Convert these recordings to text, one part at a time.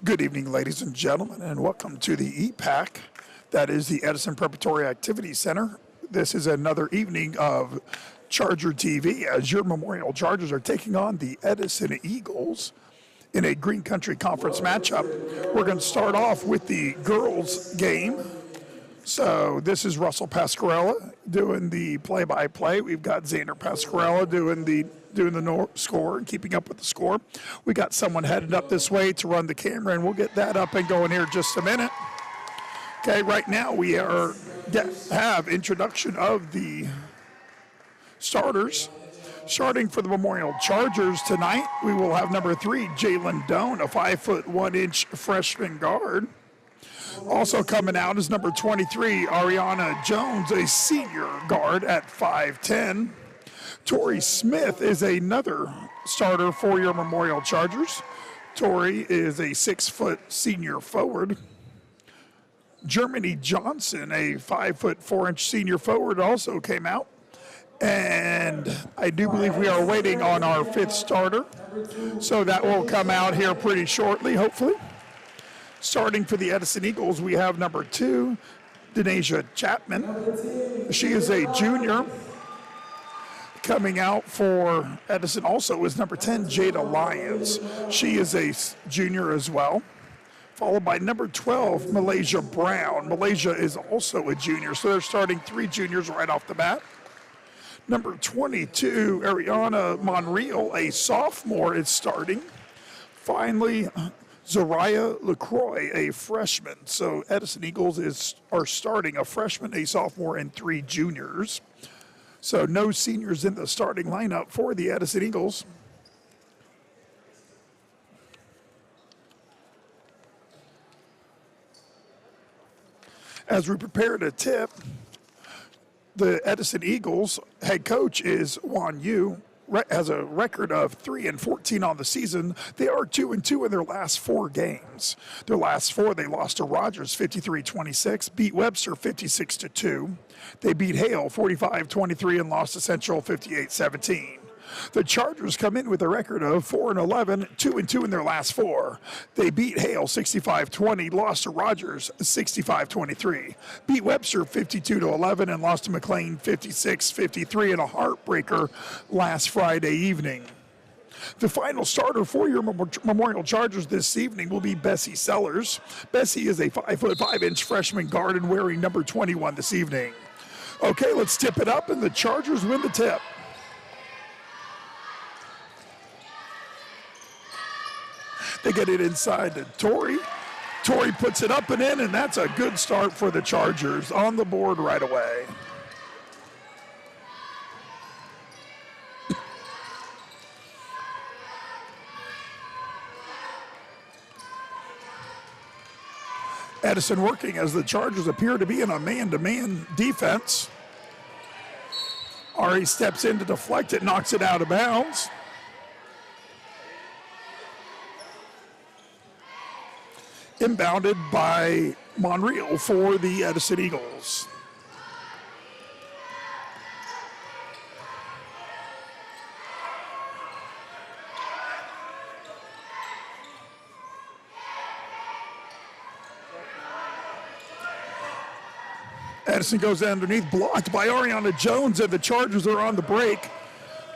Good evening, ladies and gentlemen, and welcome to the EPAC. That is the Edison Preparatory Activity Center. This is another evening of Charger TV as your Memorial Chargers are taking on the Edison Eagles in a Green Country Conference matchup. We're going to start off with the girls' game. So this is Russell Pasquarella doing the play-by-play. We've got Xander Pasquarella doing the score and keeping up with the score. We got someone headed up this way to run the camera, and we'll get that up and going here in just a minute. Okay, right now we have introduction of the starters. Starting for the Memorial Chargers tonight, we will have number 3, Jalen Doan, a 5'1" freshman guard. Also coming out is number 23, Ariana Jones, a senior guard at 5'10". Tori Smith is another starter for your Memorial Chargers. Tori is a 6-foot senior forward. Germany Johnson, a 5'4" senior forward, also came out. And I do believe we are waiting on our 5th starter. So that will come out here pretty shortly, hopefully. Starting for the Edison Eagles, we have number 2, Denasia Chapman. She is a junior. Coming out for Edison also is number 10, Jada Lyons. She is a junior as well. Followed by number 12, Malaysia Brown. Malaysia is also a junior, so they're starting 3 juniors right off the bat. Number 22, Ariana Monreal, a sophomore, is starting. Finally, Zariah LaCroix, a freshman. So Edison Eagles are starting a freshman, a sophomore, and 3 juniors. So no seniors in the starting lineup for the Edison Eagles. As we prepare to tip, the Edison Eagles head coach is Juan Yu, has a record of 3-14 on the season. They are 2-2 in their last 4 games. Their last 4, they lost to Rogers 53-26, beat Webster 56-2. They beat Hale 45-23 and lost to Central 58-17. The Chargers come in with a record of 4-11, 2-2 in their last 4. They beat Hale 65-20, lost to Rogers 65-23, beat Webster 52-11, and lost to McLean 56-53 in a heartbreaker last Friday evening. The final starter for your Memorial Chargers this evening will be Bessie Sellers. Bessie is a 5'5" freshman guard and wearing number 21 this evening. Okay, let's tip it up, and the Chargers win the tip. They get it inside to Tori. Tori puts it up and in, and that's a good start for the Chargers on the board right away. Edison working as the Chargers appear to be in a man-to-man defense. Ari steps in to deflect it, knocks it out of bounds. Inbounded by Monreal for the Edison Eagles. Edison goes underneath, blocked by Ariana Jones, and the Chargers are on the break.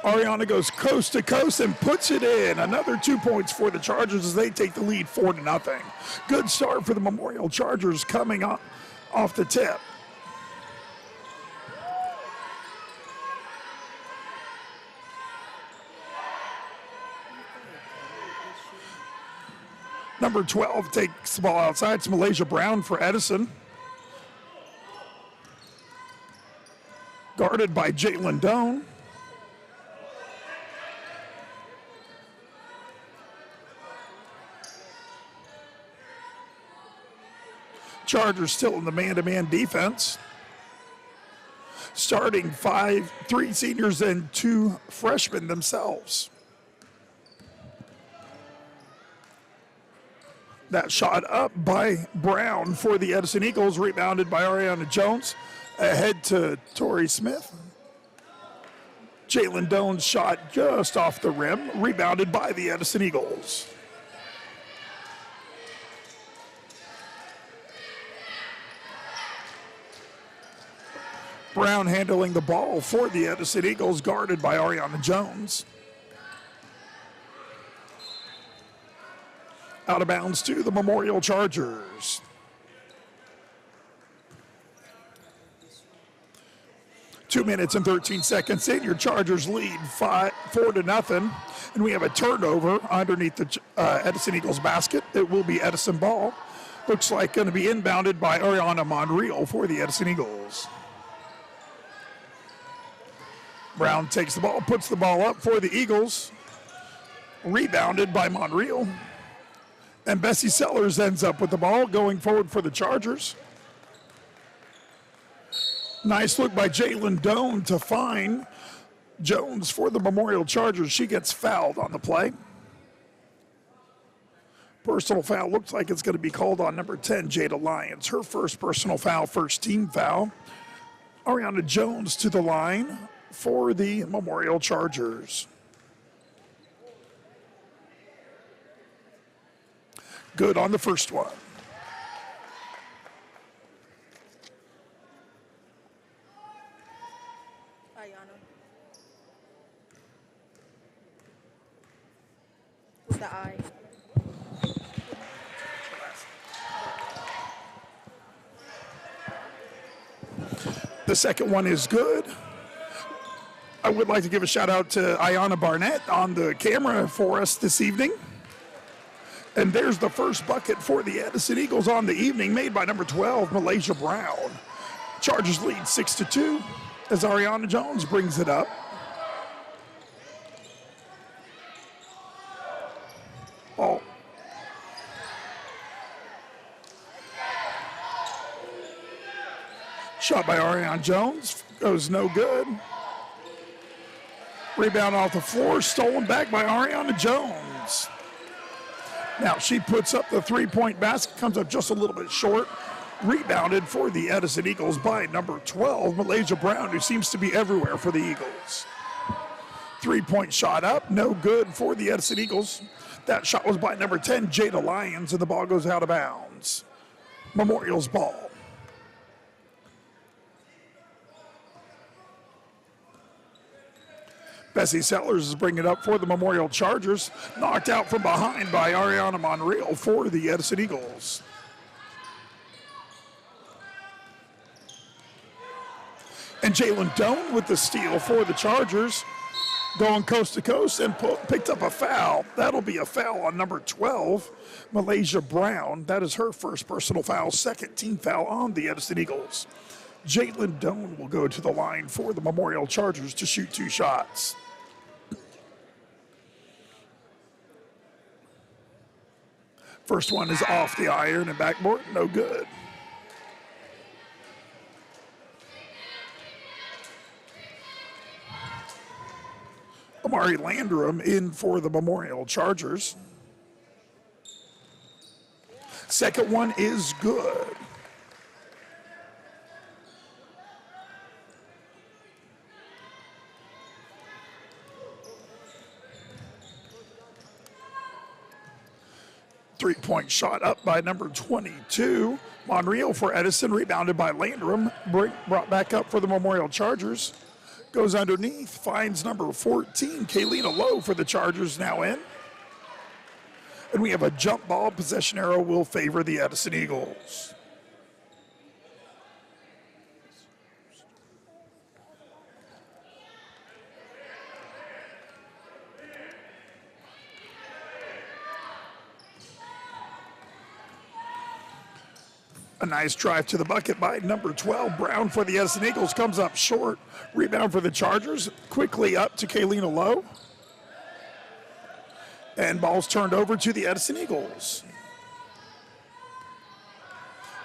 Ariana goes coast to coast and puts it in. Another 2 points for the Chargers as they take the lead 4-0. Good start for the Memorial Chargers coming off the tip. Number 12 takes the ball outside. It's Malaysia Brown for Edison. Guarded by Jalen Doan. Chargers still in the man-to-man defense. Starting 3 seniors and 2 freshmen themselves. That shot up by Brown for the Edison Eagles, rebounded by Ariana Jones. Ahead to Tori Smith. Jalen Doan's shot just off the rim, rebounded by the Edison Eagles. Brown handling the ball for the Edison Eagles, guarded by Ariana Jones. Out of bounds to the Memorial Chargers. Two minutes and 13 seconds in, your Chargers lead 4-0, and we have a turnover underneath the Edison Eagles basket. It will be Edison ball. Looks like going to be inbounded by Ariana Monreal for the Edison Eagles. Brown takes the ball, puts the ball up for the Eagles. Rebounded by Monreal. And Bessie Sellers ends up with the ball going forward for the Chargers. Nice look by Jalen Doan to find Jones for the Memorial Chargers. She gets fouled on the play. Personal foul looks like it's going to be called on number 10, Jada Lyons. Her first personal foul, first team foul. Ariana Jones to the line for the Memorial Chargers. Good on the first one. Ayana. With the I. The second one is good. I would like to give a shout out to Ayana Barnett on the camera for us this evening. And there's the first bucket for the Edison Eagles on the evening, made by number 12, Malaysia Brown. Chargers lead 6-2 as Ariana Jones brings it up. Ball. Shot by Ariana Jones, goes no good. Rebound off the floor, stolen back by Ariana Jones. Now she puts up the three-point basket, comes up just a little bit short. Rebounded for the Edison Eagles by number 12, Malaysia Brown, who seems to be everywhere for the Eagles. Three-point shot up, no good for the Edison Eagles. That shot was by number 10, Jada Lyons, and the ball goes out of bounds. Memorial's ball. Bessie Sellers is bringing it up for the Memorial Chargers. Knocked out from behind by Ariana Monreal for the Edison Eagles. And Jalen Doan with the steal for the Chargers. Going coast to coast and picked up a foul. That'll be a foul on number 12, Malaysia Brown. That is her first personal foul, second team foul on the Edison Eagles. Jalen Doan will go to the line for the Memorial Chargers to shoot two shots. First one is off the iron and backboard, no good. Amari Landrum in for the Memorial Chargers. Second one is good. Three-point shot up by number 22. Monreal for Edison, rebounded by Landrum. Brought back up for the Memorial Chargers. Goes underneath, finds number 14, Kaylina Lowe for the Chargers, now in. And we have a jump ball. Possession arrow will favor the Edison Eagles. A nice drive to the bucket by number 12, Brown for the Edison Eagles, comes up short. Rebound for the Chargers, quickly up to Kaylina Lowe. And ball's turned over to the Edison Eagles.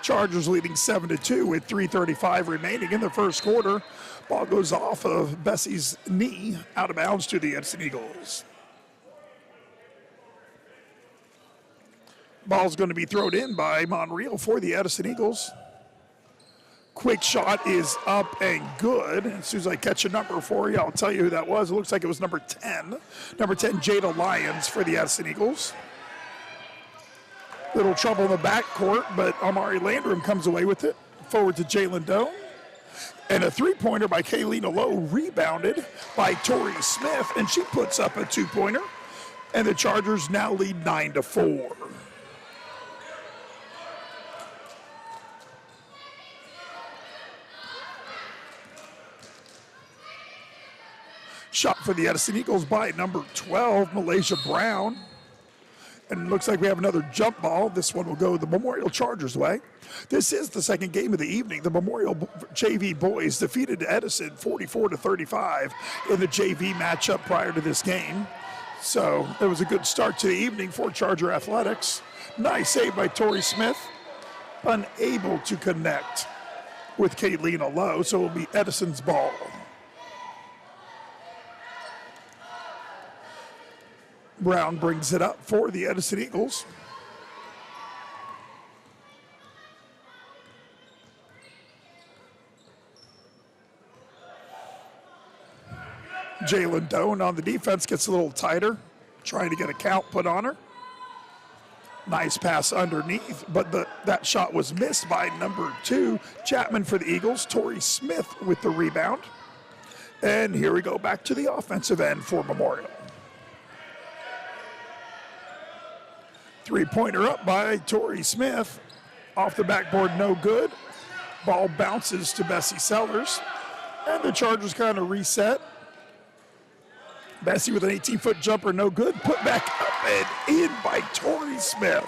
Chargers leading 7-2 with 3:35 remaining in the first quarter. Ball goes off of Bessie's knee, out of bounds to the Edison Eagles. Ball's going to be thrown in by Monreal for the Edison Eagles. Quick shot is up and good. As soon as I catch a number for you, I'll tell you who that was. It looks like it was number 10. Number 10, Jada Lyons for the Edison Eagles. Little trouble in the backcourt, but Amari Landrum comes away with it. Forward to Jalen Doan. And a three-pointer by Kaylina Lowe, rebounded by Tori Smith, and she puts up a two-pointer. And the Chargers now lead 9-4. Shot for the Edison Eagles by number 12, Malaysia Brown. And it looks like we have another jump ball. This one will go the Memorial Chargers' way. This is the second game of the evening. The Memorial JV boys defeated Edison 44-35 in the JV matchup prior to this game. So it was a good start to the evening for Charger Athletics. Nice save by Tori Smith. Unable to connect with Kaylina Lowe, so it will be Edison's ball. Brown brings it up for the Edison Eagles. Jalen Doan on the defense gets a little tighter, trying to get a count put on her. Nice pass underneath, but that shot was missed by number 2, Chapman for the Eagles. Tori Smith with the rebound. And here we go back to the offensive end for Memorial. Three-pointer up by Tori Smith. Off the backboard, no good. Ball bounces to Bessie Sellers. And the Chargers kind of reset. Bessie with an 18-foot jumper, no good. Put back up and in by Tori Smith.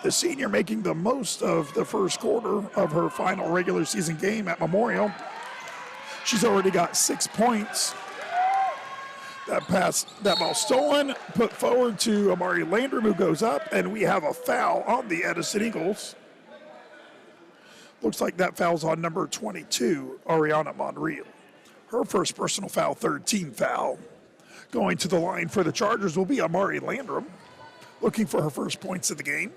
The senior making the most of the first quarter of her final regular season game at Memorial. She's already got 6 points. That ball stolen, put forward to Amari Landrum, who goes up, and we have a foul on the Edison Eagles. Looks like that foul's on number 22, Ariana Monreal. Her first personal foul, third team foul. Going to the line for the Chargers will be Amari Landrum, looking for her first points of the game.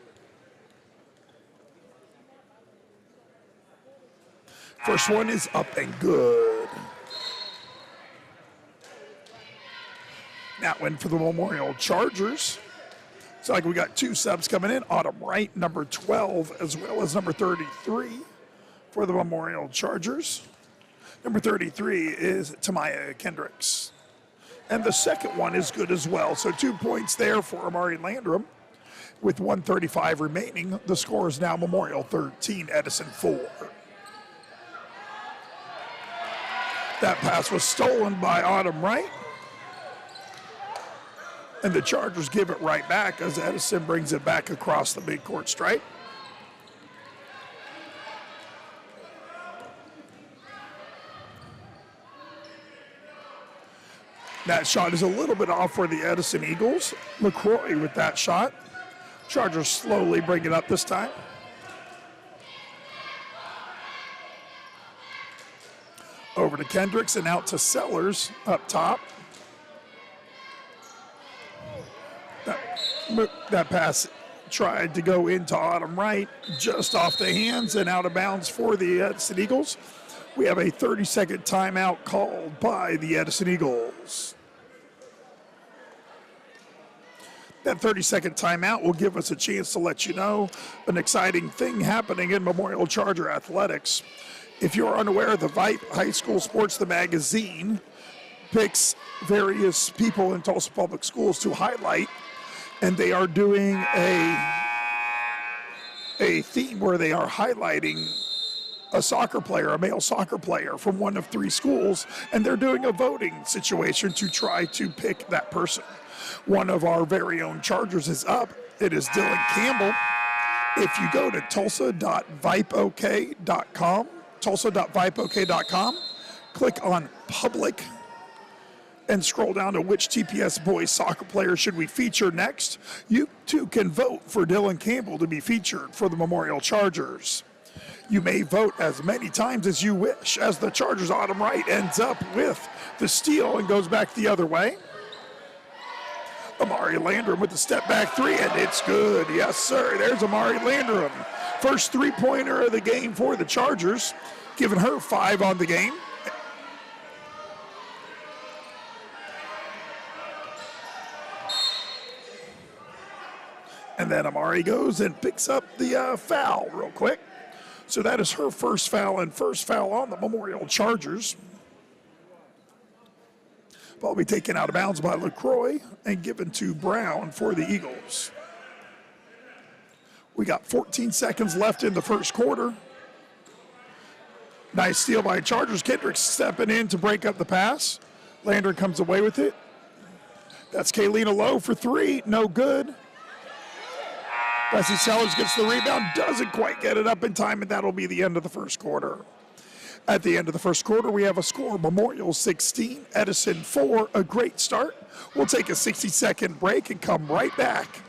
First one is up and good. That one for the Memorial Chargers. It's like we got 2 subs coming in. Autumn Wright, number 12, as well as number 33 for the Memorial Chargers. Number 33 is Tamaya Kendricks. And the second one is good as well. So 2 points there for Amari Landrum. With 1:35 remaining, the score is now Memorial 13, Edison 4. That pass was stolen by Autumn Wright. And the Chargers give it right back as Edison brings it back across the midcourt stripe. That shot is a little bit off for the Edison Eagles. LaCroix with that shot. Chargers slowly bring it up this time. Over to Kendricks and out to Sellers up top. That pass tried to go into Autumn Wright, just off the hands and out of bounds for the Edison Eagles. We have a 30-second timeout called by the Edison Eagles. That 30-second timeout will give us a chance to let you know an exciting thing happening in Memorial Charger Athletics. If you're unaware, the VIPE High School Sports, the magazine, picks various people in Tulsa Public Schools to highlight, and they are doing a theme where they are highlighting a soccer player, a male soccer player from one of 3 schools, and they're doing a voting situation to try to pick that person. One of our very own Chargers is up. It is Dylan Campbell. If you go to tulsa.vipeok.com, click on public, and scroll down to which TPS boys soccer player should we feature next, you too can vote for Dylan Campbell to be featured for the Memorial Chargers. You may vote as many times as you wish, as the Chargers' Autumn Wright ends up with the steal and goes back the other way. Amari Landrum with the step back 3, and it's good. Yes, sir. There's Amari Landrum. First 3-pointer of the game for the Chargers, giving her 5 on the game. And then Amari goes and picks up the foul real quick. So that is her first foul and first foul on the Memorial Chargers. Ball will be taken out of bounds by LaCroix and given to Brown for the Eagles. We got 14 seconds left in the first quarter. Nice steal by Chargers. Kendricks stepping in to break up the pass. Lander comes away with it. That's Kaylina Lowe for three. No good. Bessie Sellers gets the rebound. Doesn't quite get it up in time, and that'll be the end of the first quarter. At the end of the first quarter, we have a score. Memorial 16, Edison 4. A great start. We'll take a 60-second break and come right back.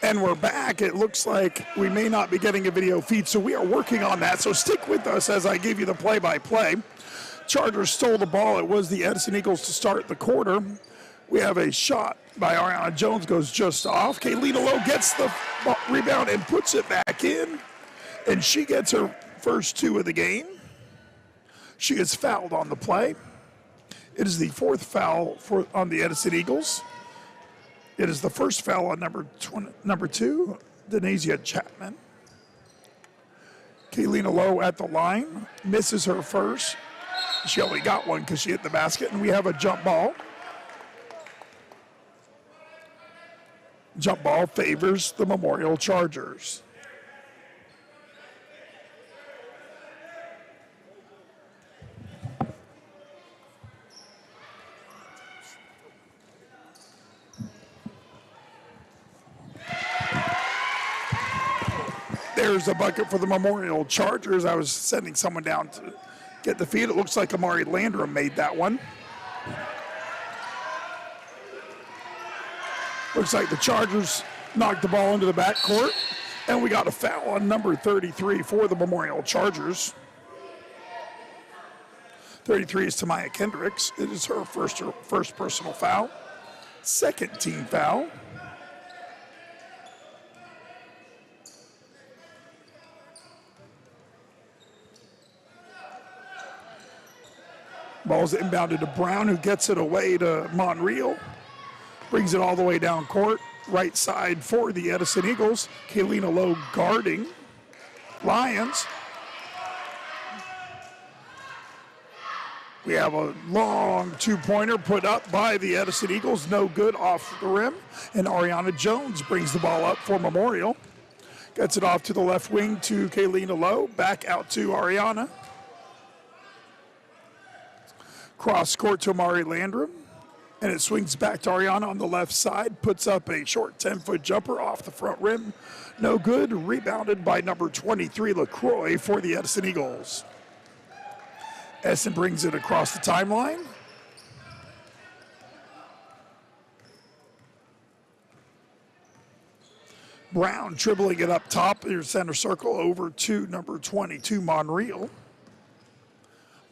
And we're back. It looks like we may not be getting a video feed, so we are working on that. So stick with us as I give you the play-by-play. Chargers stole the ball. It was the Edison Eagles to start the quarter. We have a shot by Ariana Jones, goes just off. Kaylina Lowe gets the rebound and puts it back in, and she gets her first two of the game. She is fouled on the play. It is the fourth foul on the Edison Eagles. It is the first foul on number 2, Denasia Chapman. Kaylina Lowe at the line, misses her first. She only got one because she hit the basket, and we have a jump ball. Jump ball favors the Memorial Chargers. There's a bucket for the Memorial Chargers. I was sending someone down to get the feed. It looks like Amari Landrum made that one. Looks like the Chargers knocked the ball into the backcourt, and we got a foul on number 33 for the Memorial Chargers. 33 is Tamaya Kendricks. It is her first personal foul. Second team foul. Ball's inbounded to Brown, who gets it away to Monreal. Brings it all the way down court. Right side for the Edison Eagles. Kaylina Lowe guarding Lions. We have a long two-pointer put up by the Edison Eagles. No good off the rim. And Ariana Jones brings the ball up for Memorial. Gets it off to the left wing to Kaylina Lowe. Back out to Ariana. Cross court to Amari Landrum, and it swings back to Ariana on the left side, puts up a short 10-foot jumper off the front rim. No good, rebounded by number 23, LaCroix for the Edison Eagles. Edison brings it across the timeline. Brown dribbling it up top, your center circle, over to number 22, Monreal.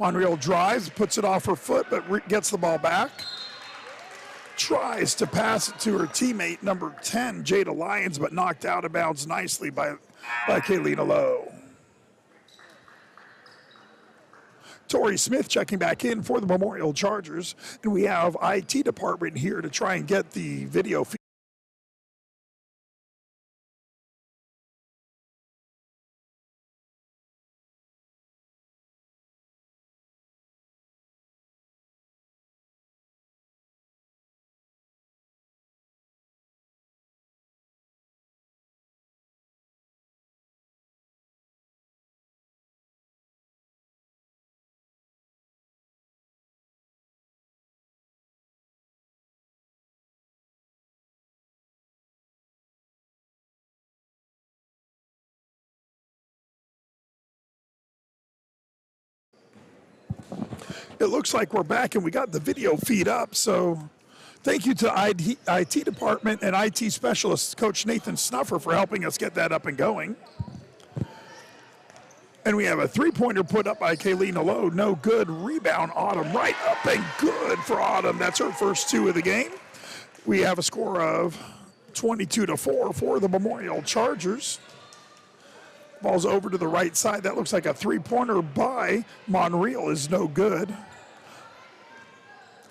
Monreal drives, puts it off her foot, but gets the ball back. Tries to pass it to her teammate, number 10, Jada Lyons, but knocked out of bounds nicely by Kaylina Lowe. Tori Smith checking back in for the Memorial Chargers, and we have IT department here to try and get the video feed. It looks like we're back and we got the video feed up. So thank you to IT department and IT specialist, Coach Nathan Snuffer, for helping us get that up and going. And we have a three-pointer put up by Kaylina Lowe. No good. Rebound, Autumn. Right up and good for Autumn. That's her first two of the game. We have a score of 22-4 for the Memorial Chargers. Ball's over to the right side. That looks like a three-pointer by Monreal is no good.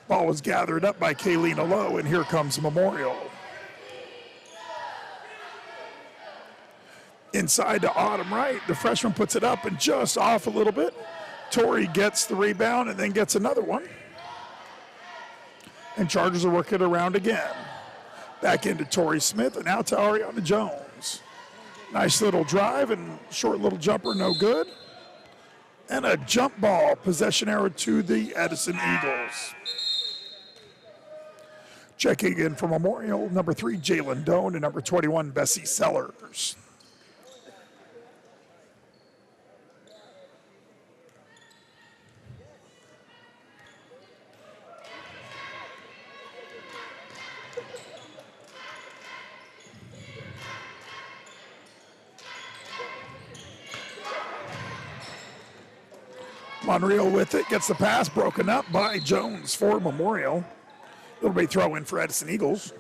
Ball was gathered up by Kaylina Lowe, and here comes Memorial. Inside to Autumn Wright. The freshman puts it up and just off a little bit. Tori gets the rebound and then gets another one. And Chargers are working around again. Back into Tori Smith and out to Ariana Jones. Nice little drive and short little jumper, no good. And a jump ball, possession arrow to the Edison Eagles. Checking in for Memorial, number 3, Jalen Doan, and number 21, Bessie Sellers. Monreal with it, gets the pass broken up by Jones for Memorial. Little bit throw in for Edison Eagles.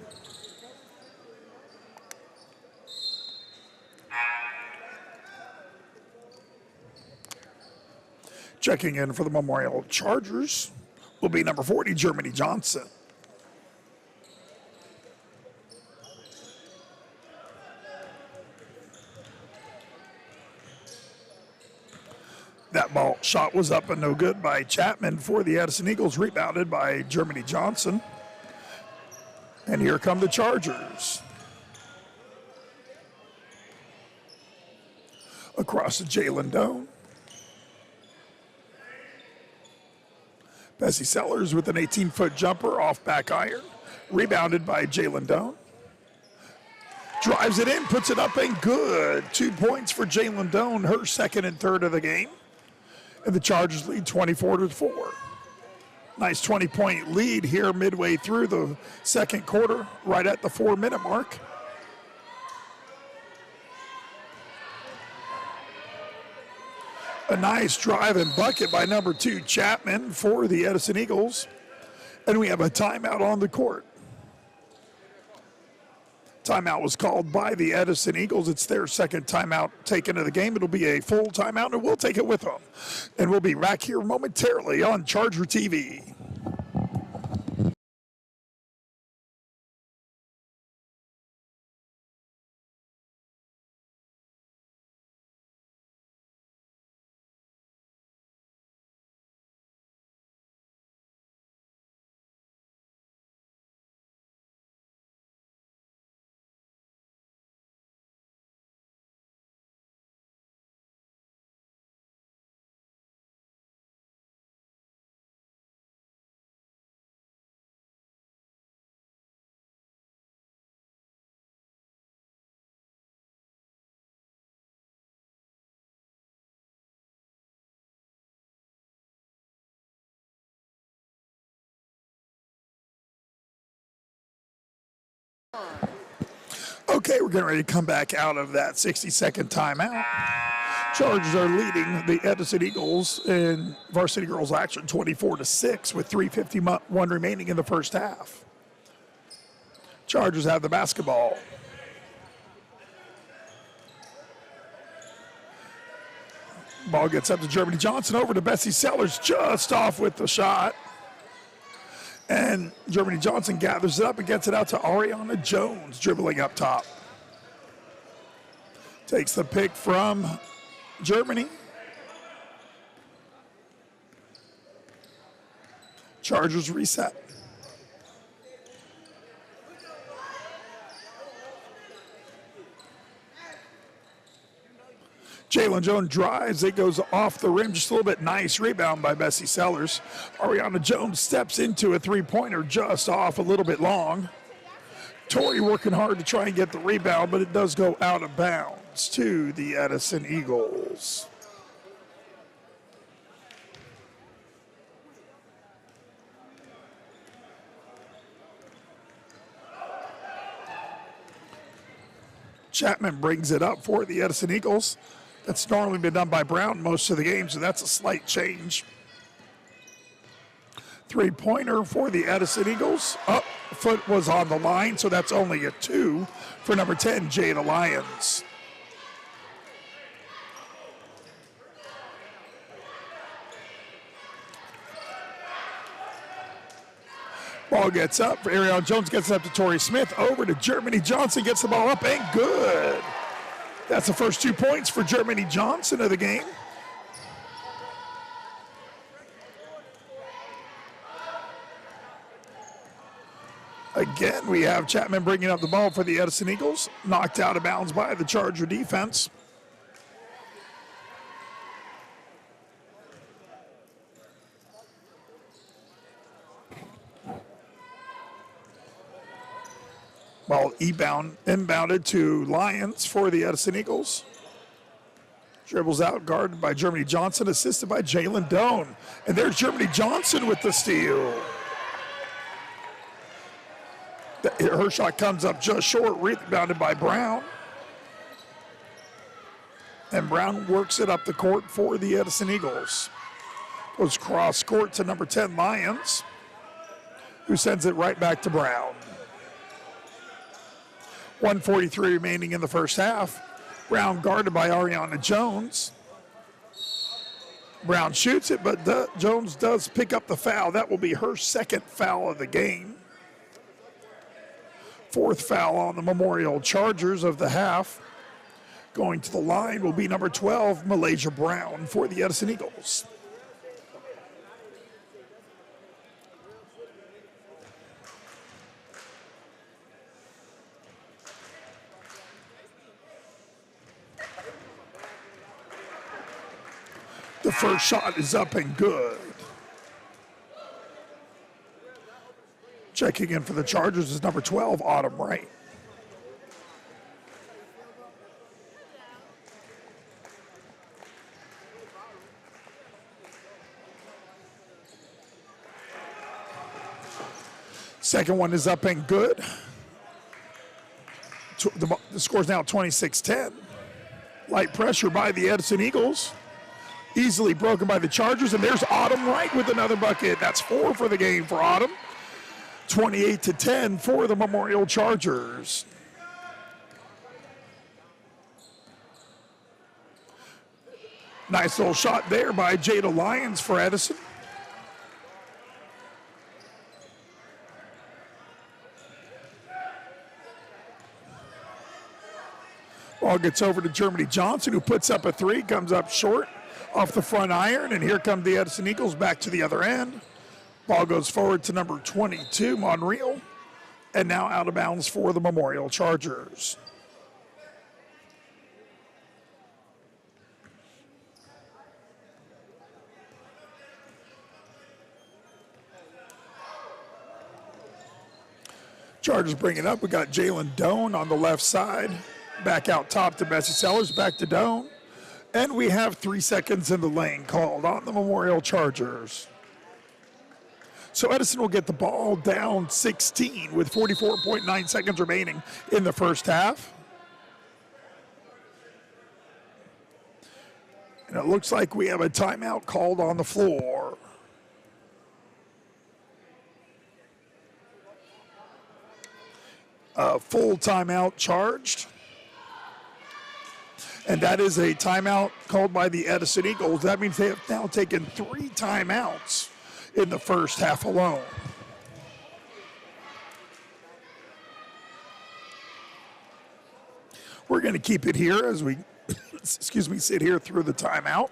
Checking in for the Memorial Chargers will be number 40, Germany Johnson. That ball shot was up and no good by Chapman for the Edison Eagles, rebounded by Germany Johnson. And here come the Chargers. Across to Jalen Doan. Bessie Sellers with an 18-foot jumper off back iron. Rebounded by Jalen Doan. Drives it in, puts it up and good. 2 points for Jalen Doan, her second and third of the game. And the Chargers lead 24-4. Nice 20-point lead here midway through the second quarter, right at the 4-minute mark. A nice drive and bucket by number 2, Chapman, for the Edison Eagles. And we have a timeout on the court. Timeout was called by the Edison Eagles. It's their second timeout taken of the game. It'll be a full timeout, and we'll take it with them. And we'll be back here momentarily on Charger TV. Okay, we're getting ready to come back out of that 60-second timeout. Chargers are leading the Edison Eagles in varsity girls action 24-6 with 3:51 remaining in the first half. Chargers have the basketball. Ball gets up to Germany Johnson, over to Bessie Sellers, just off with the shot. And Germany Johnson gathers it up and gets it out to Ariana Jones, dribbling up top. Takes the pick from Germany. Chargers reset. Jalen Jones drives. It goes off the rim just a little bit. Nice rebound by Bessie Sellers. Ariana Jones steps into a three-pointer just off a little bit long. Tori working hard to try and get the rebound, but it does go out of bounds to the Edison Eagles. Chapman brings it up for the Edison Eagles. That's normally been done by Brown most of the game, so that's a slight change. Three-pointer for the Edison Eagles. Up, foot was on the line, so that's only a 2 for number 10, Jada Lyons. Ball gets up. Ariana Jones gets up to Torrey Smith. Over to Germany Johnson. Gets the ball up and good. That's the first 2 points for Germany Johnson of the game. Again, we have Chapman bringing up the ball for the Edison Eagles. Knocked out of bounds by the Charger defense. Ball inbounded to Lyons for the Edison Eagles. Dribbles out, guarded by Germany Johnson, assisted by Jalen Doan. And there's Germany Johnson with the steal. Her shot comes up just short, rebounded by Brown. And Brown works it up the court for the Edison Eagles. Goes cross court to number 10, Lyons, who sends it right back to Brown. 1:43 remaining in the first half. Brown guarded by Ariana Jones. Brown shoots it, but Jones does pick up the foul. That will be her second foul of the game. Fourth foul on the Memorial Chargers of the half. Going to the line will be number 12, Malaysia Brown for the Edison Eagles. The first shot is up and good. Checking in for the Chargers is number 12, Autumn Wright. Second one is up and good. The score's now 26-10. Light pressure by the Edison Eagles. Easily broken by the Chargers, and there's Autumn Wright with another bucket. That's 4 for the game for Autumn. 28-10 for the Memorial Chargers. Nice little shot there by Jada Lyons for Edison. Ball gets over to Germany Johnson, who puts up a 3, comes up short off the front iron, and here come the Edison Eagles back to the other end. Ball goes forward to number 22, Monreal, and now out of bounds for the Memorial Chargers. Chargers bring it up. We got Jalen Doan on the left side. Back out top to Bessie Sellers, back to Doan. And we have 3 seconds in the lane called on the Memorial Chargers. So Edison will get the ball down 16 with 44.9 seconds remaining in the first half. And it looks like we have a timeout called on the floor. A full timeout charged. And that is a timeout called by the Edison Eagles. That means they have now taken 3 timeouts in the first half alone. We're going to keep it here as we, sit here through the timeout.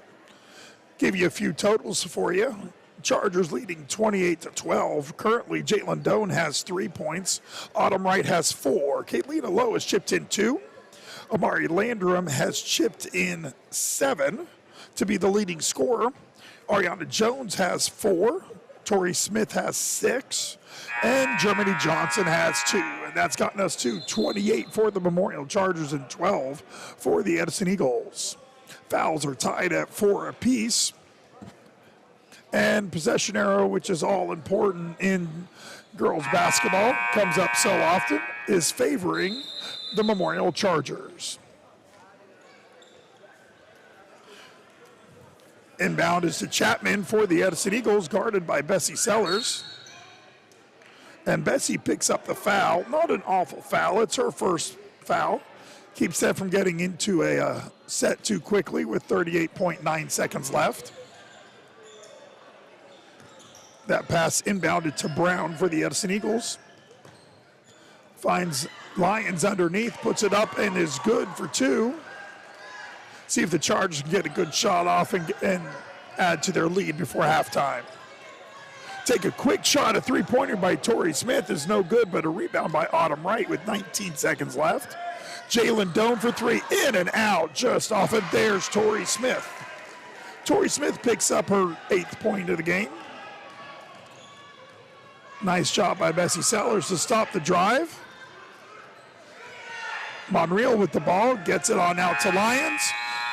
Give you a few totals for you. Chargers leading 28-12. Currently, Jalen Doan has 3 points. Autumn Wright has 4. Katelina Lowe has chipped in 2. Amari Landrum has chipped in 7 to be the leading scorer. Ariana Jones has 4. Torrey Smith has 6. And Germany Johnson has 2. And that's gotten us to 28 for the Memorial Chargers and 12 for the Edison Eagles. Fouls are tied at 4 apiece. And possession arrow, which is all important in Girls basketball comes up so often, is favoring the Memorial Chargers. Inbound is to Chapman for the Edison Eagles, guarded by Bessie Sellers. And Bessie picks up the foul. Not an awful foul. It's her first foul. Keeps them from getting into a set too quickly with 38.9 seconds left. That pass inbounded to Brown for the Edison Eagles. Finds Lyons underneath, puts it up, and is good for two. See if the Chargers can get a good shot off and add to their lead before halftime. Take a quick shot, a three-pointer by Torrey Smith is no good, but a rebound by Autumn Wright with 19 seconds left. Jalen Doan for three, in and out, just off, and there's Torrey Smith. Torrey Smith picks up her 8th point of the game. Nice job by Bessie Sellers to stop the drive. Monreal with the ball, gets it on out to Lyons,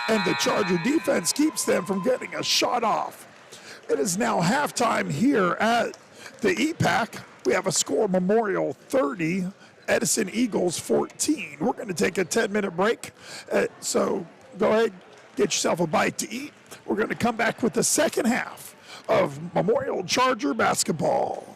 and the Charger defense keeps them from getting a shot off. It is now halftime here at the EPAC. We have a score: Memorial 30, Edison Eagles 14. We're going to take a 10-minute break, so go ahead, get yourself a bite to eat. We're going to come back with the second half of Memorial Charger basketball.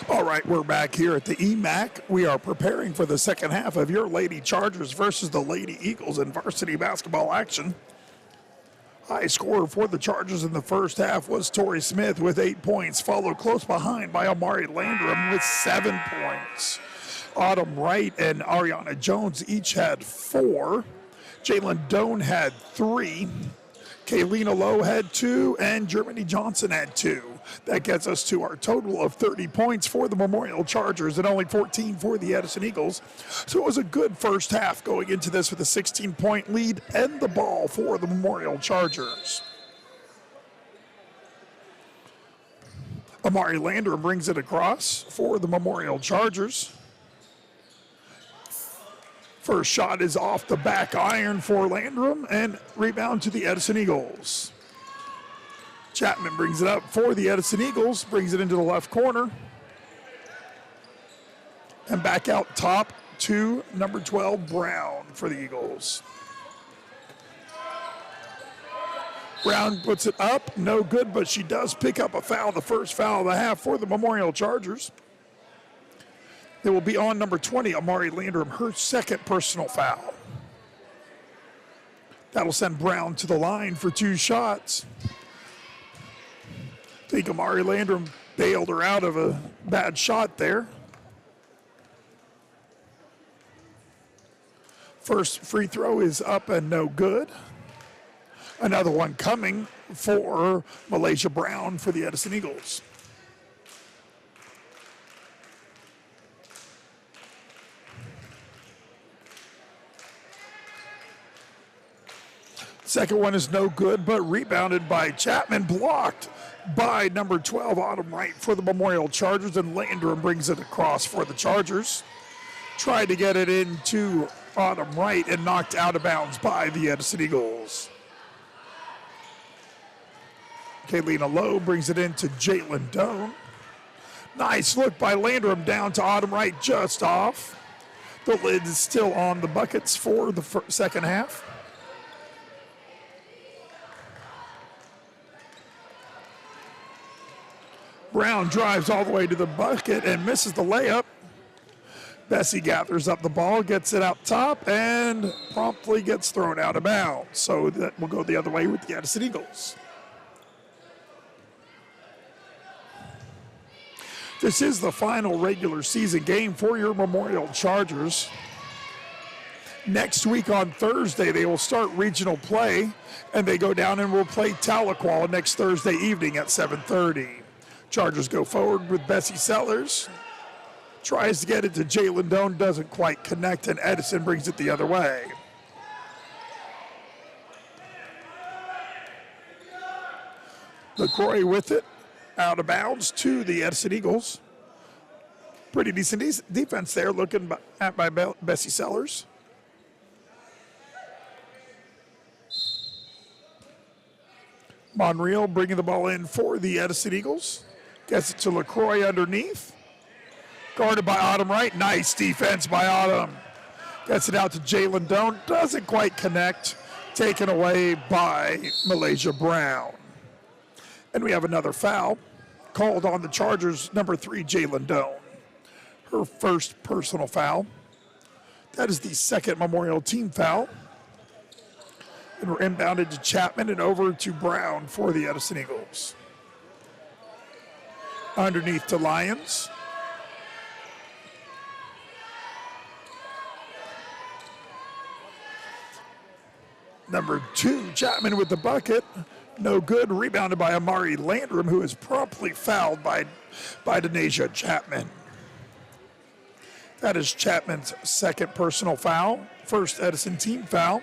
All right, we're back here at the EMAC. We are preparing for the second half of your Lady Chargers versus the Lady Eagles in varsity basketball action. High scorer for the Chargers in the first half was Torrey Smith with 8 points, followed close behind by Amari Landrum with 7 points. Autumn Wright and Ariana Jones each had 4. Jalen Doan had 3. Kaylina Lowe had 2, and Germany Johnson had 2. That gets us to our total of 30 points for the Memorial Chargers and only 14 for the Edison Eagles. So it was a good first half going into this with a 16-point lead and the ball for the Memorial Chargers. Amari Landrum brings it across for the Memorial Chargers. First shot is off the back iron for Landrum and rebound to the Edison Eagles. Chapman brings it up for the Edison Eagles, brings it into the left corner. And back out top to number 12, Brown for the Eagles. Brown puts it up, no good, but she does pick up a foul, the first foul of the half for the Memorial Chargers. It will be on number 20, Amari Landrum, her second personal foul. That'll send Brown to the line for 2 shots. I think Amari Landrum bailed her out of a bad shot there. First free throw is up and no good. Another one coming for Malaysia Brown for the Edison Eagles. Second one is no good, but rebounded by Chapman, blocked by number 12, Autumn Wright for the Memorial Chargers, and Landrum brings it across for the Chargers. Tried to get it into Autumn Wright and knocked out of bounds by the Edison Eagles. Kaylina Lowe brings it into Jalen Doan. Nice look by Landrum down to Autumn Wright, just off. The lid is still on the buckets for the second half. Brown drives all the way to the bucket and misses the layup. Bessie gathers up the ball, gets it out top, and promptly gets thrown out of bounds. So that will go the other way with the Edison Eagles. This is the final regular season game for your Memorial Chargers. Next week on Thursday, they will start regional play, and they go down and will play Tahlequah next Thursday evening at 7:30. Chargers go forward with Bessie Sellers. Tries to get it to Jalen Doan, doesn't quite connect, and Edison brings it the other way. LaCroix with it, out of bounds to the Edison Eagles. Pretty decent defense there, looking at by Bessie Sellers. Monreal bringing the ball in for the Edison Eagles. Gets it to LaCroix underneath. Guarded by Autumn Wright. Nice defense by Autumn. Gets it out to Jalen Doan. Doesn't quite connect. Taken away by Malaysia Brown. And we have another foul called on the Chargers, number 3, Jalen Doan. Her first personal foul. That is the second Memorial team foul. And we're inbounded to Chapman and over to Brown for the Edison Eagles. Underneath to Lyons. Number 2, Chapman with the bucket. No good. Rebounded by Amari Landrum, who is promptly fouled by Denasia Chapman. That is Chapman's second personal foul. First Edison team foul.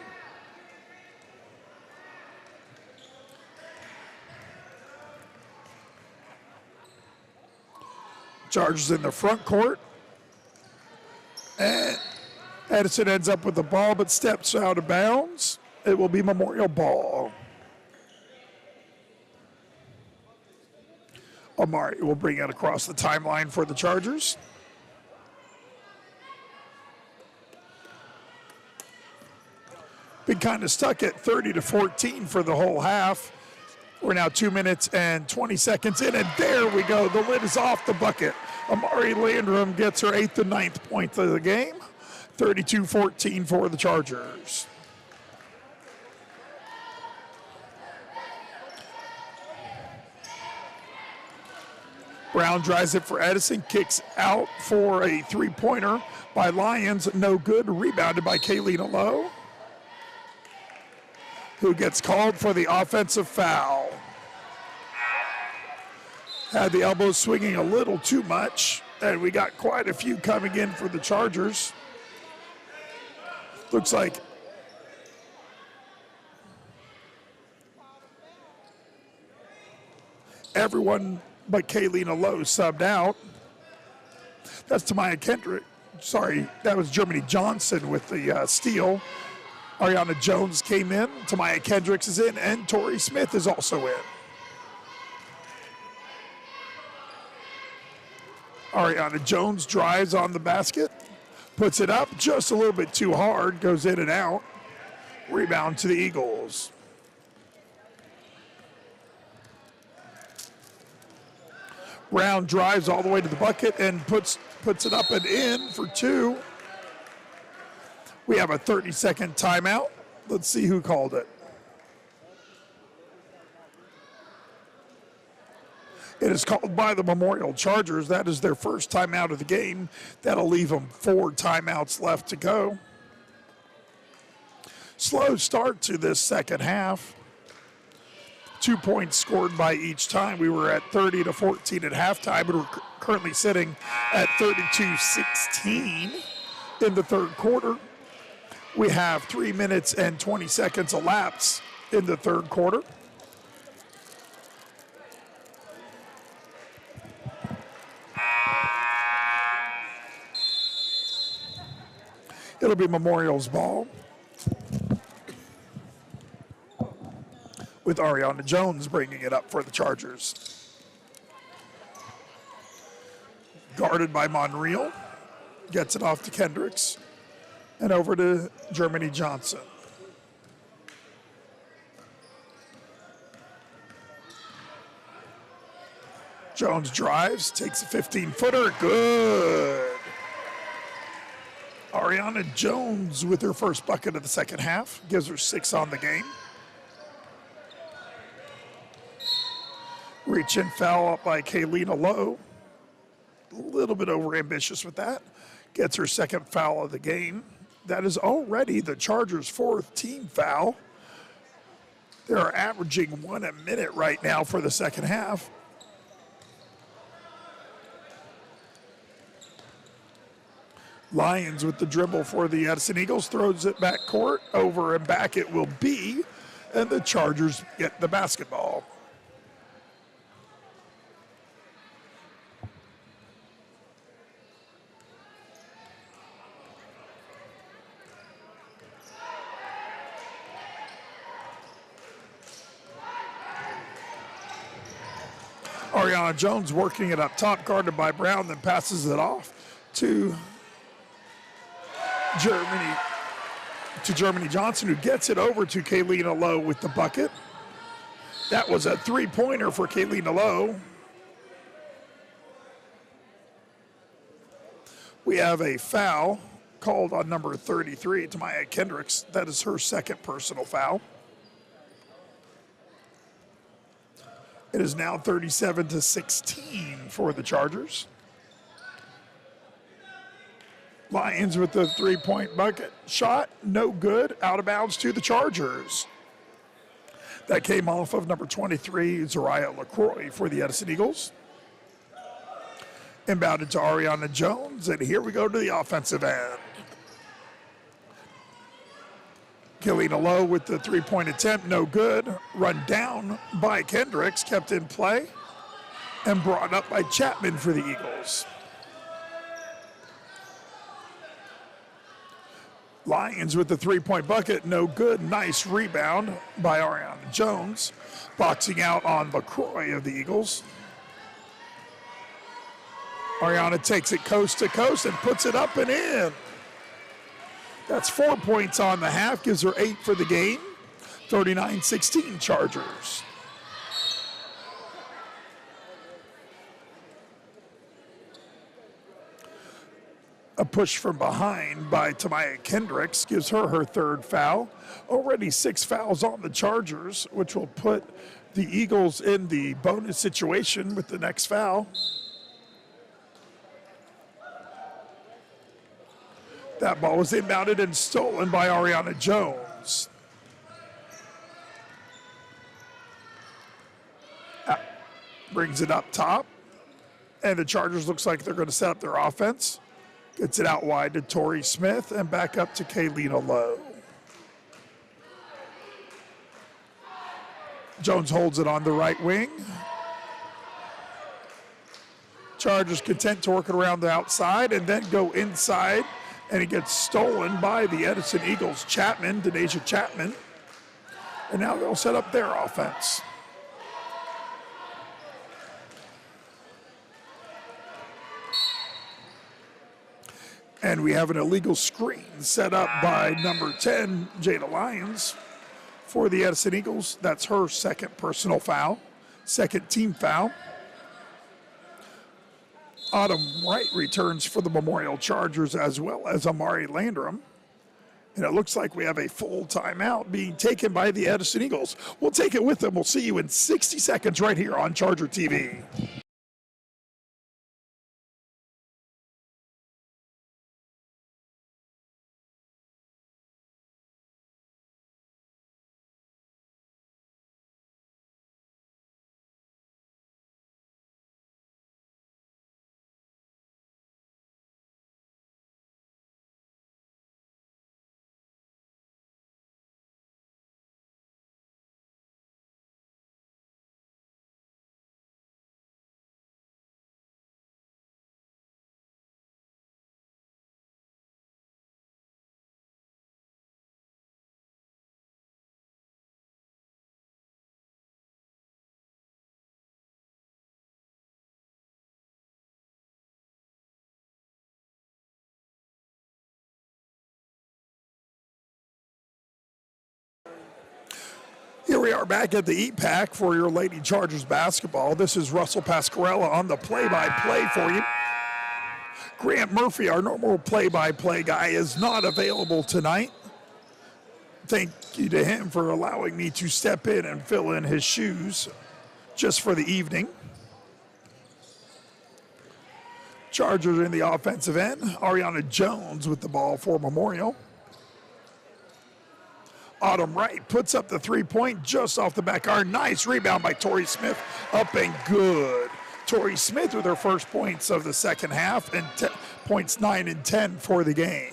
Chargers in the front court. And Edison ends up with the ball but steps out of bounds. It will be Memorial ball. Amari will bring it across the timeline for the Chargers. Been kind of stuck at 30-14 for the whole half. We're now 2 minutes and 20 seconds in, and there we go. The lid is off the bucket. Amari Landrum gets her 8th and 9th point of the game. 32-14 for the Chargers. Brown drives it for Edison, kicks out for a three-pointer by Lyons. No good, rebounded by Kaylina Lowe, who gets called for the offensive foul. Had the elbow swinging a little too much, and we got quite a few coming in for the Chargers. Looks like everyone but Kaylina Lowe subbed out. That's Tamaya Kendrick. Sorry, that was Germany Johnson with the steal. Ariana Jones came in. Tamaya Kendricks is in, and Tori Smith is also in. Ariana Jones drives on the basket, puts it up just a little bit too hard, goes in and out. Rebound to the Eagles. Brown drives all the way to the bucket and puts it up and in for two. We have a 30-second timeout. Let's see who called it. It is called by the Memorial Chargers. That is their first timeout of the game. That'll leave them 4 timeouts left to go. Slow start to this second half. 2 points scored by each time. We were at 30-14 at halftime, but we're currently sitting at 32-16 in the third quarter. We have 3 minutes and 20 seconds elapsed in the third quarter. It'll be Memorial's ball, with Ariana Jones bringing it up for the Chargers. Guarded by Monreal, gets it off to Kendricks, and over to Germany Johnson. Jones drives, takes a 15-footer, good. Ariana Jones with her first bucket of the second half, gives her 6 on the game. Reach and foul up by Kaylina Lowe. A little bit overambitious with that. Gets her second foul of the game. That is already the Chargers' 4th team foul. They are averaging 1 a minute right now for the second half. Lyons with the dribble for the Edison Eagles, throws it back court, over and back it will be, and the Chargers get the basketball. Ariana Jones working it up top, guarded by Brown, then passes it off to Germany Johnson, who gets it over to Kaylina Lowe with the bucket. That was a three-pointer for Kaylina Lowe. We have a foul called on number 33, Tamaya Kendricks. That is her second personal foul. It is now 37-16 for the Chargers. Lions with the three-point bucket shot, no good, out of bounds to the Chargers. That came off of number 23, Zariah LaCroix for the Edison Eagles. Inbounded to Ariana Jones, and here we go to the offensive end. Kaylina Lowe with the three-point attempt, no good. Run down by Kendricks, kept in play, and brought up by Chapman for the Eagles. Lions with the three-point bucket, no good. Nice rebound by Ariana Jones. Boxing out on LaCroix of the Eagles. Ariana takes it coast to coast and puts it up and in. That's 4 points on the half, gives her 8 for the game. 39-16 Chargers. A push from behind by Tamaya Kendricks gives her third foul. Already 6 fouls on the Chargers, which will put the Eagles in the bonus situation with the next foul. That ball was inbounded and stolen by Ariana Jones. Brings it up top. And the Chargers looks like they're going to set up their offense. Gets it out wide to Tori Smith and back up to Kaylina Lowe. Jones holds it on the right wing. Chargers content to work it around the outside and then go inside, and it gets stolen by the Edison Eagles. Denasia Chapman. And now they'll set up their offense. And we have an illegal screen set up by number 10, Jada Lyons, for the Edison Eagles. That's her second personal foul, second team foul. Autumn Wright returns for the Memorial Chargers, as well as Amari Landrum. And it looks like we have a full timeout being taken by the Edison Eagles. We'll take it with them. We'll see you in 60 seconds right here on Charger TV. Here we are back at the Eat Pack for your Lady Chargers basketball. This is Russell Pasquarella on the play-by-play for you. Grant Murphy, our normal play-by-play guy, is not available tonight. Thank you to him for allowing me to step in and fill in his shoes just for the evening. Chargers in the offensive end. Ariana Jones with the ball for Memorial. Autumn Wright puts up the three-point just off the back iron. Nice rebound by Tori Smith. Up and good. Tori Smith with her first points of the second half, and points 9 and 10 for the game.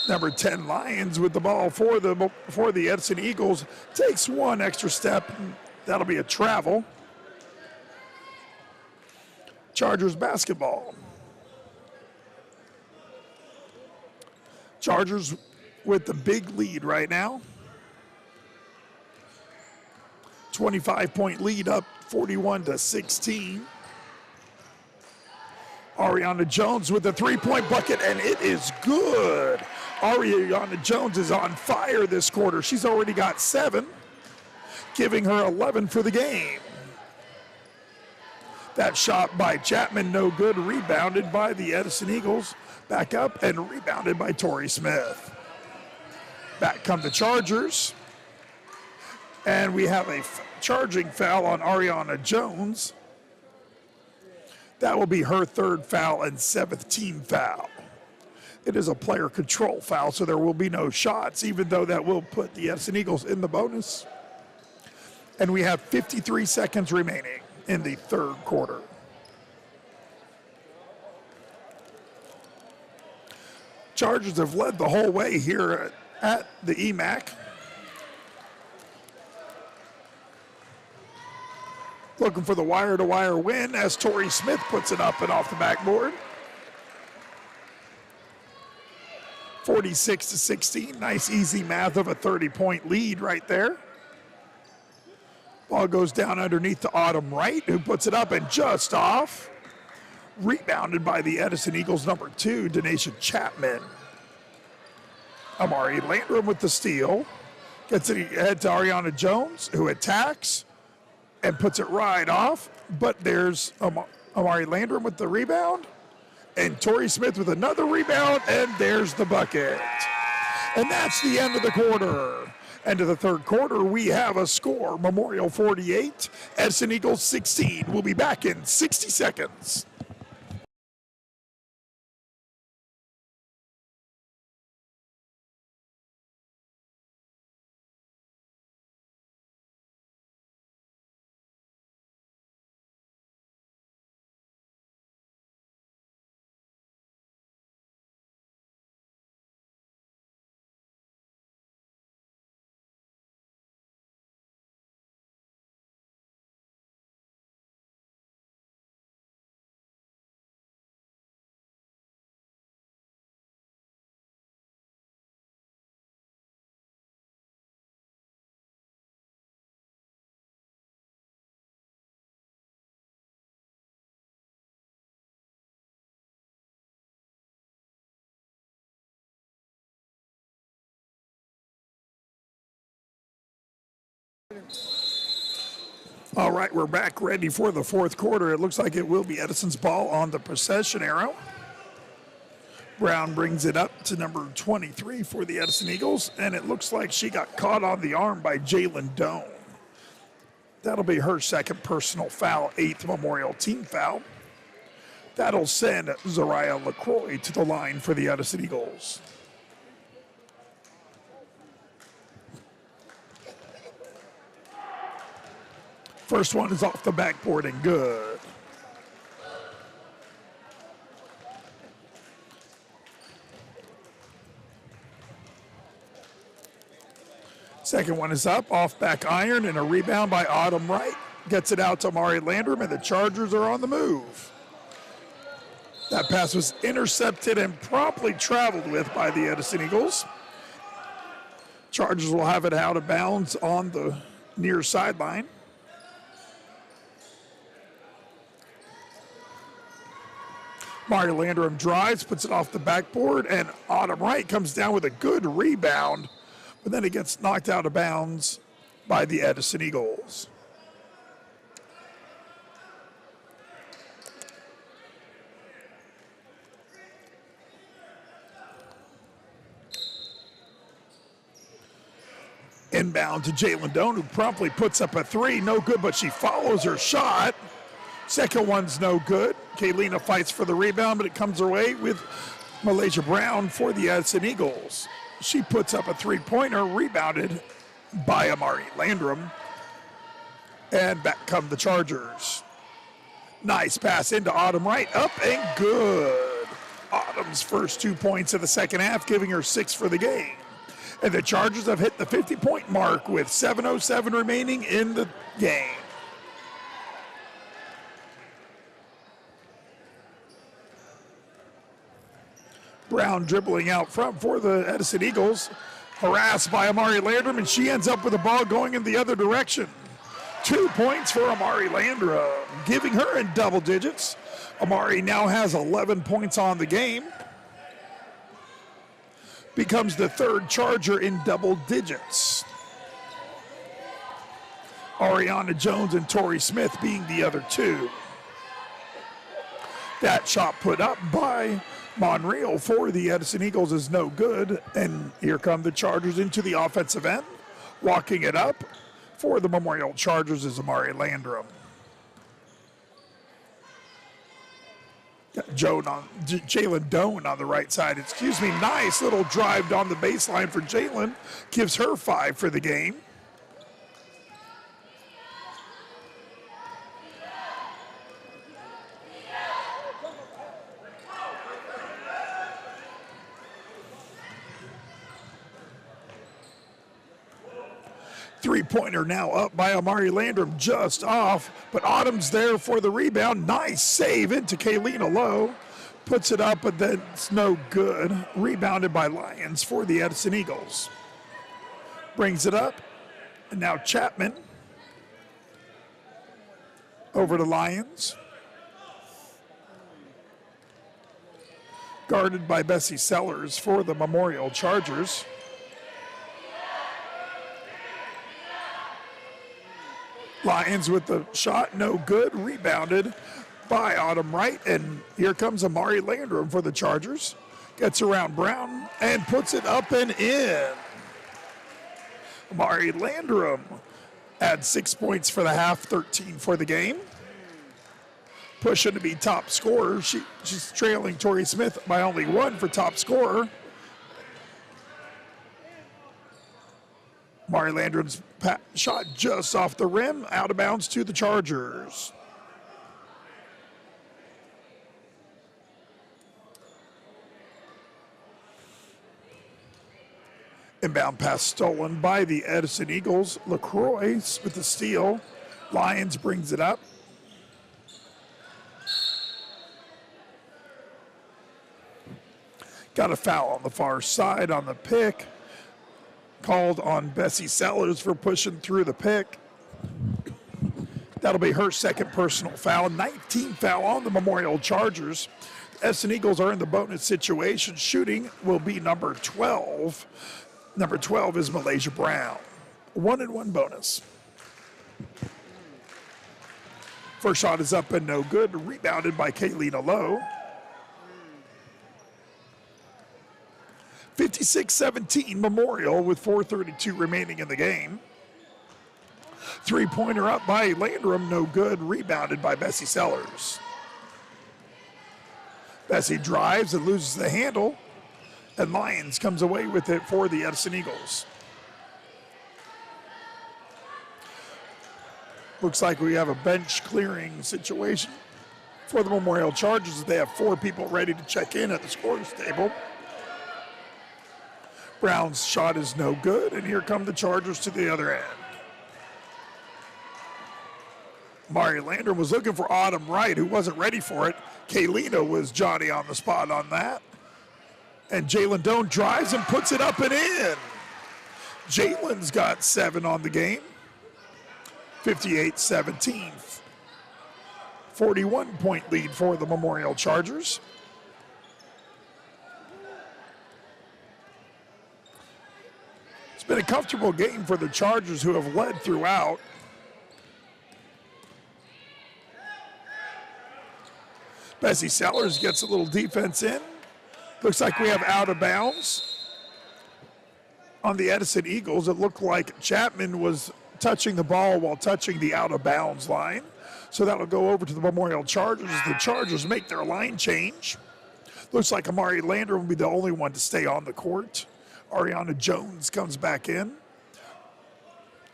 Number 10 Lions with the ball for the Edison Eagles. Takes one extra step. That'll be a travel. Chargers basketball. Chargers with the big lead right now. 25-point lead, up 41-16. Ariana Jones with the three-point bucket, and it is good. Ariana Jones is on fire this quarter. She's already got 7, giving her 11 for the game. That shot by Chapman, no good. Rebounded by the Edison Eagles. Back up and rebounded by Tori Smith. Back come the Chargers. And we have a charging foul on Ariana Jones. That will be her third foul and 7th team foul. It is a player control foul, so there will be no shots, even though that will put the Edison Eagles in the bonus. And we have 53 seconds remaining in the third quarter. Chargers have led the whole way here at the EMAC. Looking for the wire-to-wire win as Tori Smith puts it up and off the backboard. 46-16, nice easy math of a 30-point lead right there. Ball goes down underneath to Autumn Wright, who puts it up and just off. Rebounded by the Edison Eagles, number 2, Denasia Chapman. Amari Landrum with the steal. Gets it ahead to Ariana Jones, who attacks and puts it right off. But there's Amari Landrum with the rebound. And Torrey Smith with another rebound, and there's the bucket. And that's the end of the quarter. End of the third quarter, we have a score. Memorial 48, Edison Eagles 16. We'll be back in 60 seconds. All right, we're back ready for the fourth quarter. It looks like it will be Edison's ball on the possession arrow. Brown brings it up to number 23 for the Edison Eagles, and it looks like she got caught on the arm by Jalen Doan. That'll be her second personal foul, 8th Memorial team foul. That'll send Zariah LaCroix to the line for the Edison Eagles. First one is off the backboard and good. Second one is up, off back iron, and a rebound by Autumn Wright. Gets it out to Amari Landrum, and the Chargers are on the move. That pass was intercepted and promptly traveled with by the Edison Eagles. Chargers will have it out of bounds on the near sideline. Amari Landrum drives, puts it off the backboard, and Autumn Wright comes down with a good rebound, but then it gets knocked out of bounds by the Edison Eagles. Inbound to Jalen Doan, who promptly puts up a three. No good, but she follows her shot. Second one's no good. Kaylina fights for the rebound, but it comes her way with Malaysia Brown for the Edison Eagles. She puts up a three-pointer, rebounded by Amari Landrum. And back come the Chargers. Nice pass into Autumn Wright, up and good. Autumn's first 2 points of the second half, giving her 6 for the game. And the Chargers have hit the 50-point mark with 7:07 remaining in the game. Brown dribbling out front for the Edison Eagles, harassed by Amari Landrum, and she ends up with the ball going in the other direction. 2 points for Amari Landrum, giving her in double digits. Amari now has 11 points on the game. Becomes the third Charger in double digits. Ariana Jones and Torrey Smith being the other two. That shot put up by Monreal for the Edison Eagles is no good, and here come the Chargers into the offensive end. Walking it up for the Memorial Chargers is Amari Landrum. Jalen Doan on the right side. Excuse me. Nice little drive down the baseline for Jalen. Gives her 5 for the game. Three-pointer now up by Amari Landrum, just off, but Autumn's there for the rebound. Nice save into Kaylina Lowe. Puts it up, but that's no good. Rebounded by Lyons for the Edison Eagles. Brings it up, and now Chapman over to Lyons. Guarded by Bessie Sellers for the Memorial Chargers. Lyons with the shot, no good. Rebounded by Autumn Wright, and here comes Amari Landrum for the Chargers. Gets around Brown and puts it up and in. Amari Landrum adds 6 points for the half, 13 for the game. Pushing to be top scorer. She's trailing Tori Smith by only 1 for top scorer. Amari Landrum's shot just off the rim, out of bounds to the Chargers. Inbound pass stolen by the Edison Eagles. LaCroix with the steal. Lyons brings it up. Got a foul on the far side on the pick. Called on Bessie Sellers for pushing through the pick. That'll be her second personal foul. 19th foul on the Memorial Chargers. Edison Eagles are in the bonus situation. Shooting will be number 12. Number 12 is Malaysia Brown. 1-1 bonus. First shot is up and no good. Rebounded by Kaylina Lowe. 56-17 Memorial with 4:32 remaining in the game. Three-pointer up by Landrum, no good. Rebounded by Bessie Sellers. Bessie drives and loses the handle, and Lyons comes away with it for the Edison Eagles. Looks like we have a bench clearing situation for the Memorial Chargers. They have 4 people ready to check in at the scorer's table. Brown's shot is no good, and here come the Chargers to the other end. Mari Landrum was looking for Autumn Wright, who wasn't ready for it. Kaylina was Johnny on the spot on that. And Jalen Doan drives and puts it up and in. Jalen's got 7 on the game. 58-17. 41-point lead for the Memorial Chargers. It's been a comfortable game for the Chargers, who have led throughout. Bessie Sellers gets a little defense in. Looks like we have out of bounds on the Edison Eagles. It looked like Chapman was touching the ball while touching the out of bounds line. So that'll go over to the Memorial Chargers as the Chargers make their line change. Looks like Amari Landrum will be the only one to stay on the court. Ariana Jones comes back in,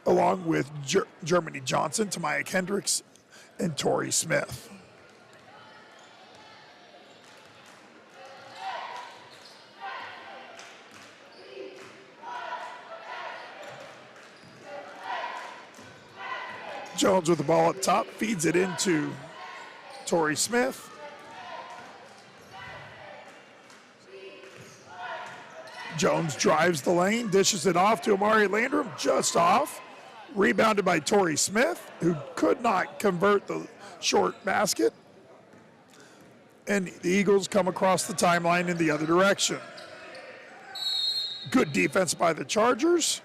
along with Germany Johnson, Tamaya Kendricks, and Tori Smith. Jones with the ball up top, feeds it into Tori Smith. Jones drives the lane, dishes it off to Amari Landrum, just off. Rebounded by Tori Smith, who could not convert the short basket. And the Eagles come across the timeline in the other direction. Good defense by the Chargers.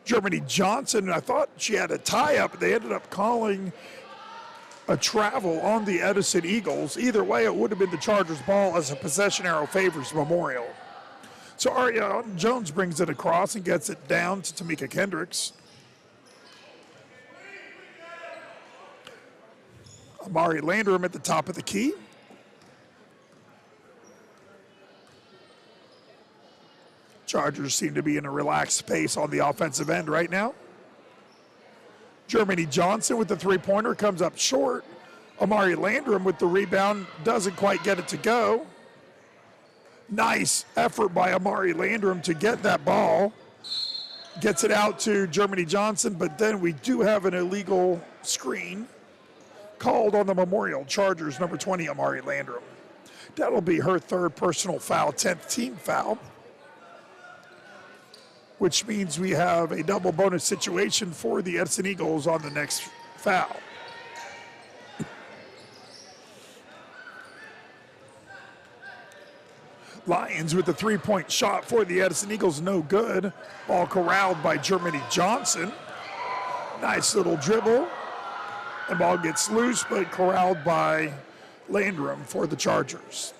Germany Johnson, I thought she had a tie-up. They ended up calling a travel on the Edison Eagles. Either way, it would have been the Chargers' ball as a possession arrow favors Memorial. So Ariana Jones brings it across and gets it down to Tamika Kendricks. Amari Landrum at the top of the key. Chargers seem to be in a relaxed pace on the offensive end right now. Germany Johnson with the three-pointer comes up short. Amari Landrum with the rebound doesn't quite get it to go. Nice effort by Amari Landrum to get that ball. Gets it out to Germany Johnson, but then we do have an illegal screen called on the Memorial Chargers, number 20, Amari Landrum. That'll be her third personal foul, 10th team foul, which means we have a double bonus situation for the Edison Eagles on the next foul. Lyons with the three-point shot for the Edison Eagles, no good. Ball corralled by Germany Johnson. Nice little dribble. And ball gets loose, but corralled by Landrum for the Chargers.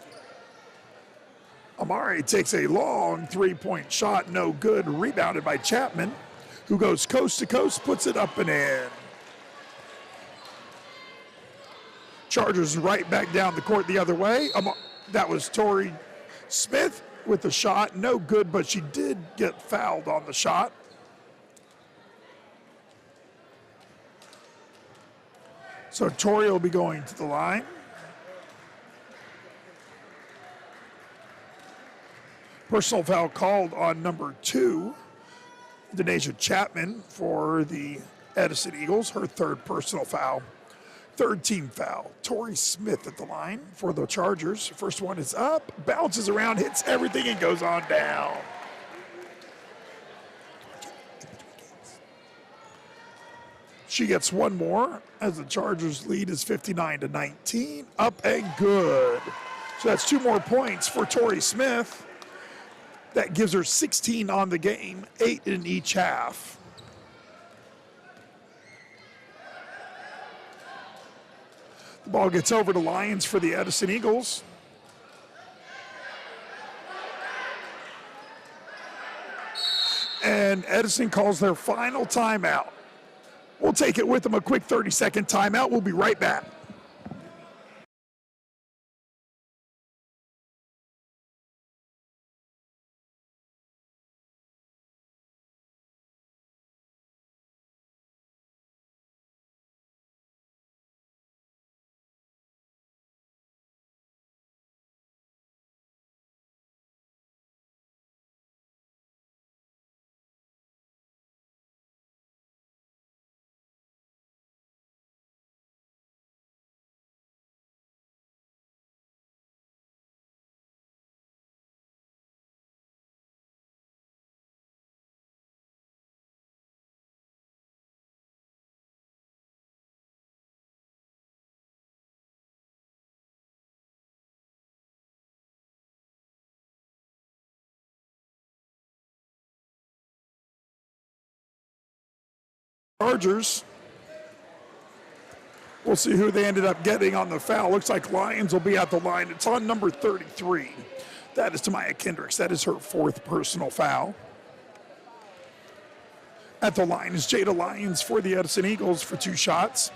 Amari takes a long three-point shot, no good, rebounded by Chapman, who goes coast to coast, puts it up and in. Chargers right back down the court the other way. That was Tori Smith with the shot, no good, but she did get fouled on the shot. So Tori will be going to the line. Personal foul called on number 2, Denasia Chapman for the Edison Eagles, her third personal foul. Third team foul. Tori Smith at the line for the Chargers. First one is up, bounces around, hits everything, and goes on down. She gets one more as the Chargers lead is 59-19. Up and good. So that's 2 more points for Tori Smith. That gives her 16 on the game, 8 in each half. The ball gets over to Lions for the Edison Eagles. And Edison calls their final timeout. We'll take it with them, a quick 30-second timeout. We'll be right back. Chargers. We'll see who they ended up getting on the foul. Looks like Lions will be at the line. It's on number 33. That is Tamaya Kendricks. That is her 4th personal foul. At the line is Jada Lyons for the Edison Eagles for 2 shots.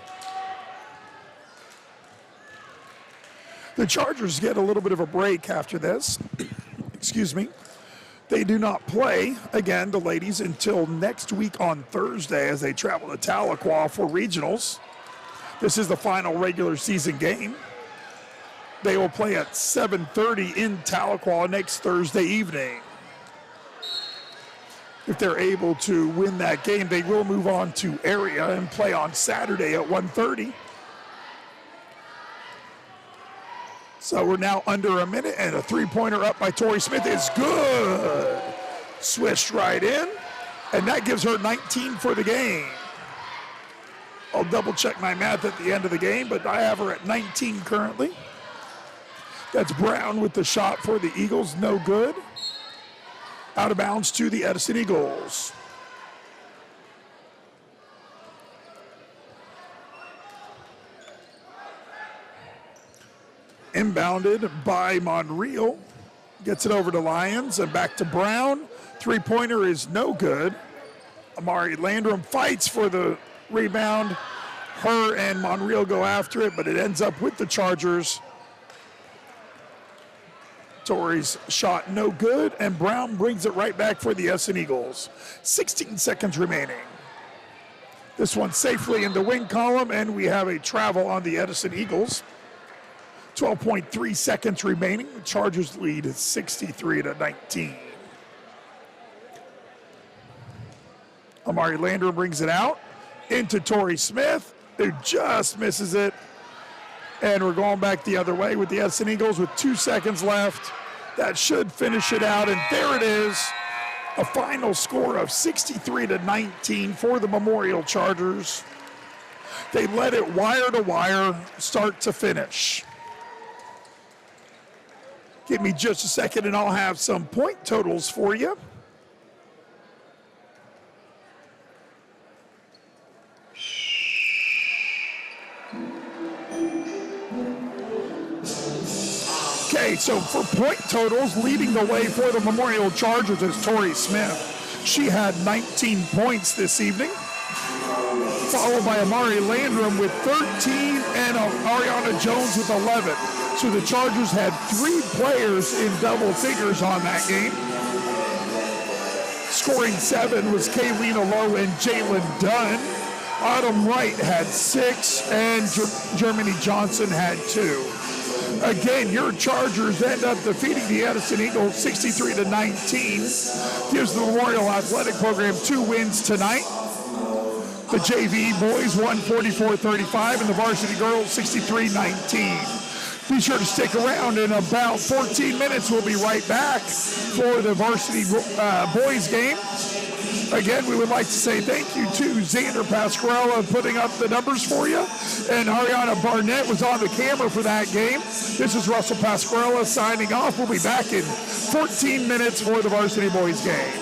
The Chargers get a little bit of a break after this. Excuse me. They do not play, again, the ladies, until next week on Thursday as they travel to Tahlequah for regionals. This is the final regular season game. They will play at 7:30 in Tahlequah next Thursday evening. If they're able to win that game, they will move on to area and play on Saturday at 1:30. So we're now under a minute, and a 3-pointer up by Tori Smith is good. Swished right in, and that gives her 19 for the game. I'll double check my math at the end of the game, but I have her at 19 currently. That's Brown with the shot for the Eagles, no good. Out of bounds to the Edison Eagles. Inbounded by Monreal. Gets it over to Lyons and back to Brown. 3-pointer is no good. Amari Landrum fights for the rebound. Her and Monreal go after it, but it ends up with the Chargers. Tori's shot no good, and Brown brings it right back for the Edison Eagles. 16 seconds remaining. This one safely in the wing column, and we have a travel on the Edison Eagles. 12.3 seconds remaining. The Chargers lead is 63-19. Amari Landrum brings it out into Tori Smith, who just misses it. And we're going back the other way with the Edison Eagles with 2 seconds left. That should finish it out, and there it is. A final score of 63-19 for the Memorial Chargers. They led it wire to wire, start to finish. Give me just a second and I'll have some point totals for you. Okay, so for point totals, leading the way for the Memorial Chargers is Tori Smith. She had 19 points this evening, followed by Amari Landrum with 13 and Ariana Jones with 11. So the Chargers had 3 players in double figures on that game. Scoring 7 was Kaylina Lowe and Jalen Dunn. Autumn Wright had 6, and Germany Johnson had 2. Again, your Chargers end up defeating the Edison Eagles 63-19. Gives the Memorial Athletic Program 2 wins tonight. The JV boys won 44-35, and the varsity girls 63-19. Be sure to stick around. In about 14 minutes, we'll be right back for the varsity boys game. Again, we would like to say thank you to Xander Pasquarella putting up the numbers for you. And Ariana Barnett was on the camera for that game. This is Russell Pasquarella signing off. We'll be back in 14 minutes for the varsity boys game.